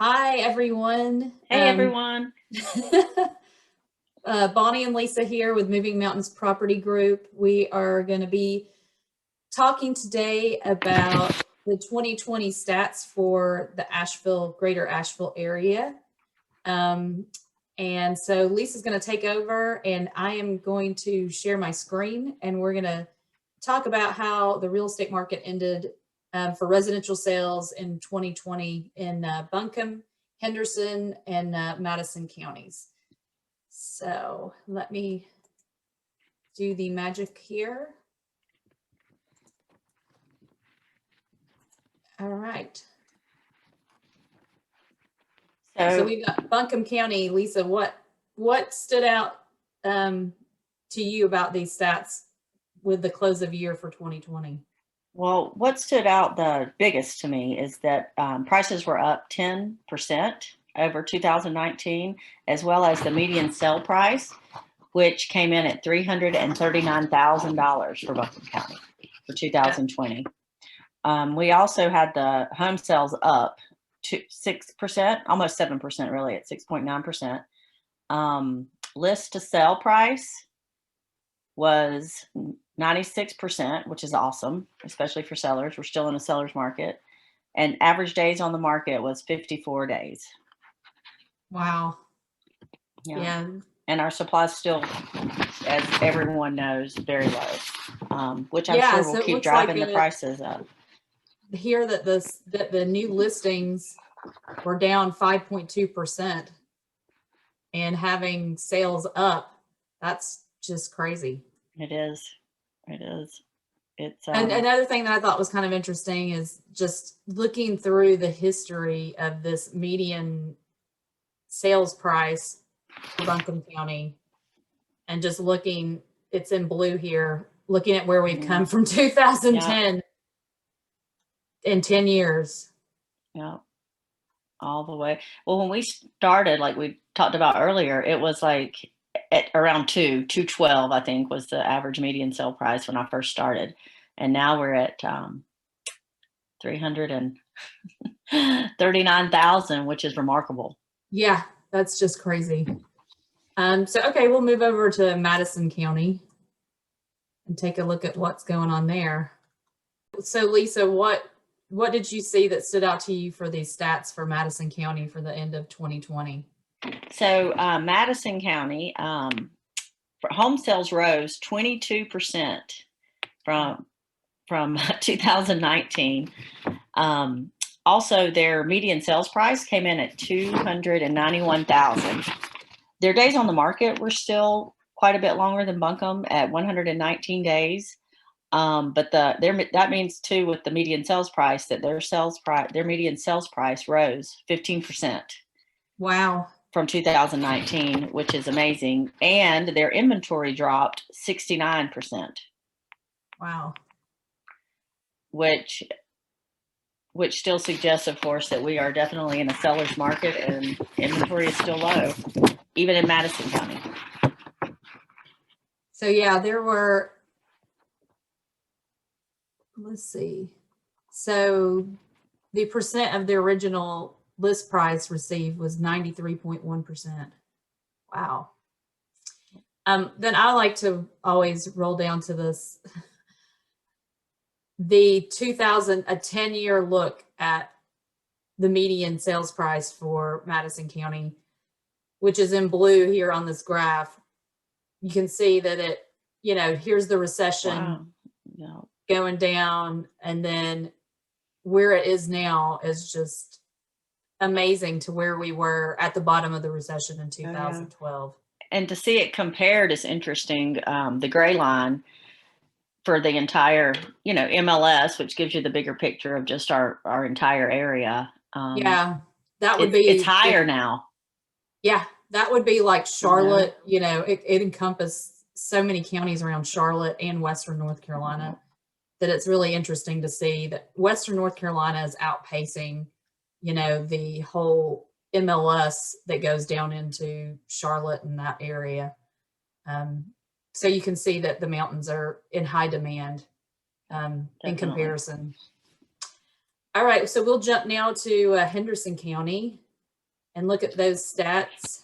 Hi, everyone. Hey everyone. Bonnie and Lisa here with Moving Mountains Property Group. We are going to be talking today about the 2020 stats for the greater Asheville area. And so Lisa's going to take over and I am going to share my screen and we're going to talk about how the real estate market ended for residential sales in 2020 in Buncombe, Henderson, and Madison counties. So let me do the magic here. All right. So we've got Buncombe County. Lisa, what stood out to you about these stats with the close of year for 2020? Well, what stood out the biggest to me is that prices were up 10% over 2019, as well as the median sale price, which came in at $339,000 for Buncombe County for 2020. We also had the home sales up to 6%, almost 7% really, at 6.9%. List to sale price was 96%, which is awesome, especially for sellers. We're still in a seller's market. And average days on the market was 54 days. Wow. Yeah. And our supply is still, as everyone knows, very low, which I'm sure will keep driving the prices up. Here that the new listings were down 5.2% and having sales up, that's just crazy. It is. It is. It's and another thing that I thought was kind of interesting is just looking through the history of this median sales price for Buncombe County and just looking, it's in blue here, looking at where we've come from 2010 in 10 years. Yeah. All the way. Well, when we started, like we talked about earlier, it was like at around 212, I think, was the average median sale price when I first started. And now we're at 339,000, which is remarkable. Yeah, that's just crazy. So, okay, we'll move over to Madison County and take a look at what's going on there. So, Lisa, what did you see that stood out to you for these stats for Madison County for the end of 2020? So Madison County, home sales rose 22% from 2019. Also, their median sales price came in at $291,000. Their days on the market were still quite a bit longer than Buncombe at 119 days. But that means too, with the median sales price, that their median sales price rose 15%. Wow. From 2019, which is amazing. And their inventory dropped 69%. Wow. Which still suggests, of course, that we are definitely in a seller's market and inventory is still low, even in Madison County. So yeah, there were, let's see. So the percent of the original list price received was 93.1%. Wow. Then I like to always roll down to this, the 10-year look at the median sales price for Madison County, which is in blue here on this graph. You can see that here's the recession going down, and then where it is now is just amazing to where we were at the bottom of the recession in 2012. And to see it compared is interesting. The gray line for the entire, MLS, which gives you the bigger picture of just our entire area. That would be. It's higher now. Yeah, that would be like Charlotte. It encompassed so many counties around Charlotte and Western North Carolina that it's really interesting to see that Western North Carolina is outpacing the whole MLS that goes down into Charlotte and that area. So you can see that the mountains are in high demand in comparison. All right, so we'll jump now to Henderson County. and look at those stats.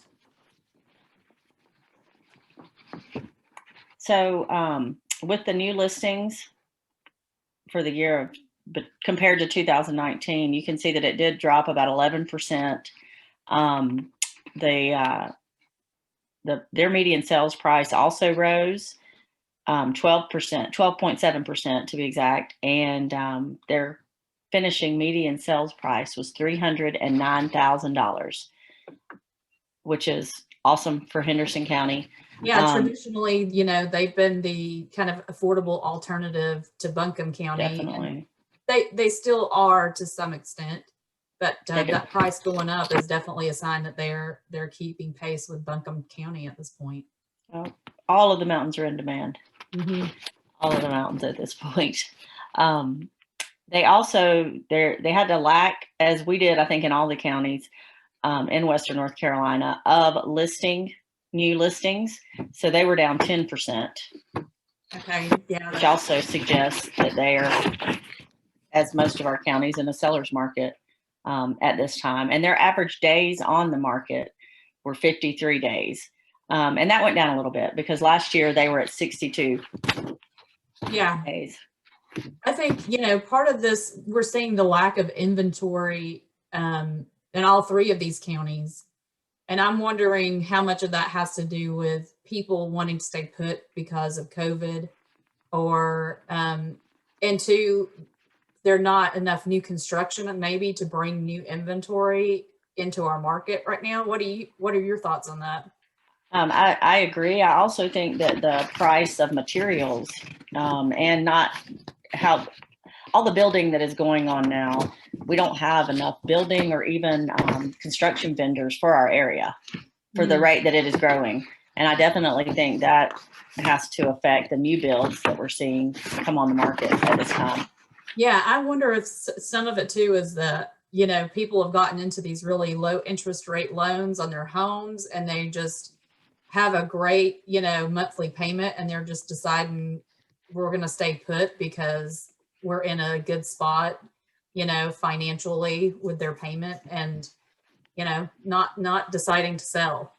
So with the new listings for the year, but compared to 2019, you can see that it did drop about 11%. Their median sales price also rose 12%, 12.7% to be exact, and their finishing median sales price was $309,000, which is awesome for Henderson County. Yeah, traditionally, they've been the kind of affordable alternative to Buncombe County. Definitely. They still are to some extent, but that price going up is definitely a sign that they're keeping pace with Buncombe County at this point. Well, all of the mountains are in demand. Mm-hmm. All of the mountains at this point. They also they had to lack, as we did, I think, in all the counties in Western North Carolina, of new listings. So they were down 10%. Okay, yeah. Which also suggests that they are, as most of our counties, in a seller's market at this time. And their average days on the market were 53 days. And that went down a little bit because last year they were at 62 days. I think, part of this, we're seeing the lack of inventory in all three of these counties. And I'm wondering how much of that has to do with people wanting to stay put because of COVID, or, and two, there's not enough new construction maybe to bring new inventory into our market right now. What are your thoughts on that? I agree. I also think that the price of materials and not how all the building that is going on now, we don't have enough building or even construction vendors for our area for the rate that it is growing. And I definitely think that has to affect the new builds that we're seeing come on the market at this time. Yeah, I wonder if some of it too is that, people have gotten into these really low interest rate loans on their homes, and they just have a great, monthly payment, and they're just deciding we're going to stay put because we're in a good spot, financially with their payment, and, not deciding to sell.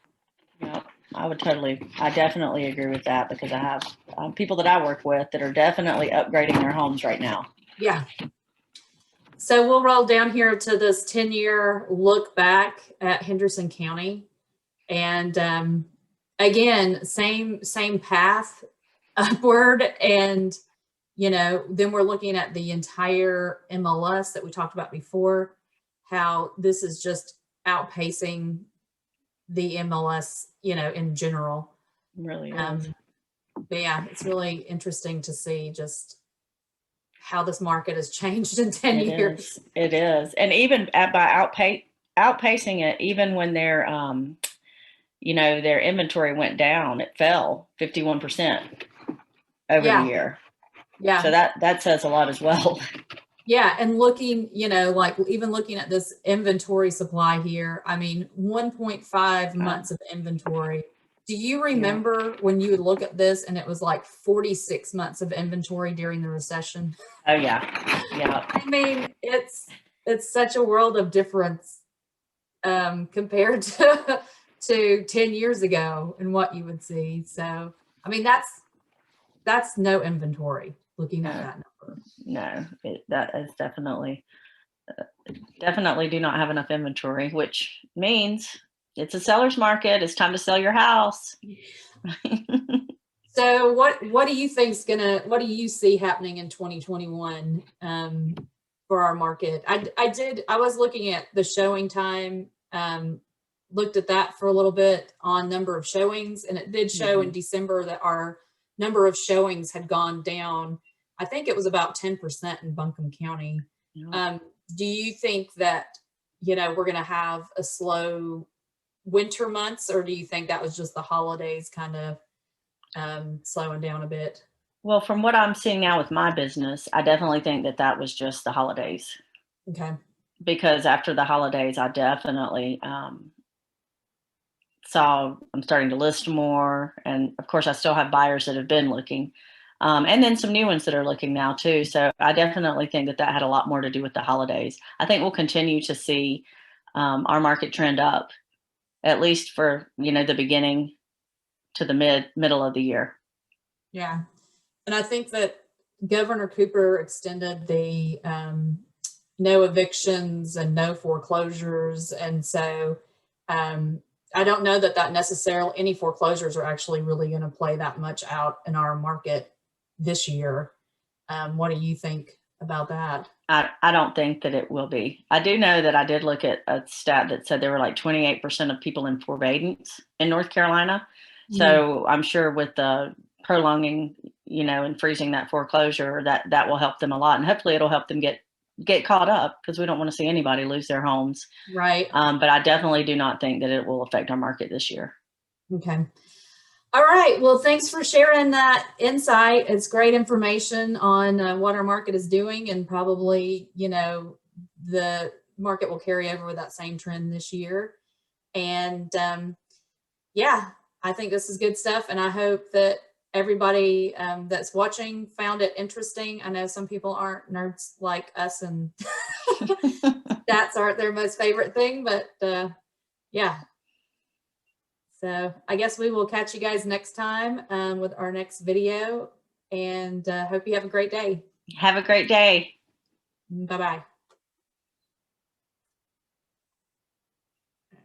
Yeah, I definitely agree with that, because I have people that I work with that are definitely upgrading their homes right now. Yeah. So we'll roll down here to this 10-year look back at Henderson County. And again, same path upward. And, then we're looking at the entire MLS that we talked about before, how this is just outpacing the MLS, in general. It really is. But yeah, it's really interesting to see just how this market has changed in 10 years. It is. And even by outpacing it, even when their inventory went down, it fell 51% over the year. Yeah. So that says a lot as well. Yeah. And looking, even looking at this inventory supply here, 1.5 months of inventory. Do you remember when you would look at this and it was like 46 months of inventory during the recession? Oh yeah. Yeah. It's such a world of difference compared to 10 years ago and what you would see. So, that's no inventory looking at that number. No, that is definitely do not have enough inventory, which means it's a seller's market. It's time to sell your house. So what do you see happening in 2021 for our market? I was looking at the showing time, looked at that for a little bit on number of showings, and it did show in December that our number of showings had gone down. I think it was about 10% in Buncombe County. Yeah. Do you think that, we're going to have a slow winter months, or do you think that was just the holidays kind of slowing down a bit? Well, from what I'm seeing now with my business, I definitely think that was just the holidays. Okay. Because after the holidays, I definitely saw I'm starting to list more. And of course, I still have buyers that have been looking. And then some new ones that are looking now too. So I definitely think that had a lot more to do with the holidays. I think we'll continue to see our market trend up, at least for, the beginning to the middle of the year. Yeah. And I think that Governor Cooper extended the no evictions and no foreclosures. And so I don't know that necessarily any foreclosures are actually really going to play that much out in our market this year. What do you think about that? I don't think that it will be. I do know that I did look at a stat that said there were like 28% of people in forbearance in North Carolina. So I'm sure with the prolonging, and freezing that foreclosure, that will help them a lot. And hopefully it'll help them get caught up, because we don't want to see anybody lose their homes. Right. But I definitely do not think that it will affect our market this year. Okay. All right. Well, thanks for sharing that insight. It's great information on what our market is doing, and probably, the market will carry over with that same trend this year. And yeah, I think this is good stuff. And I hope that everybody that's watching found it interesting. I know some people aren't nerds like us, and stats aren't their most favorite thing, but yeah. So I guess we will catch you guys next time with our next video, and hope you have a great day. Have a great day. Bye-bye.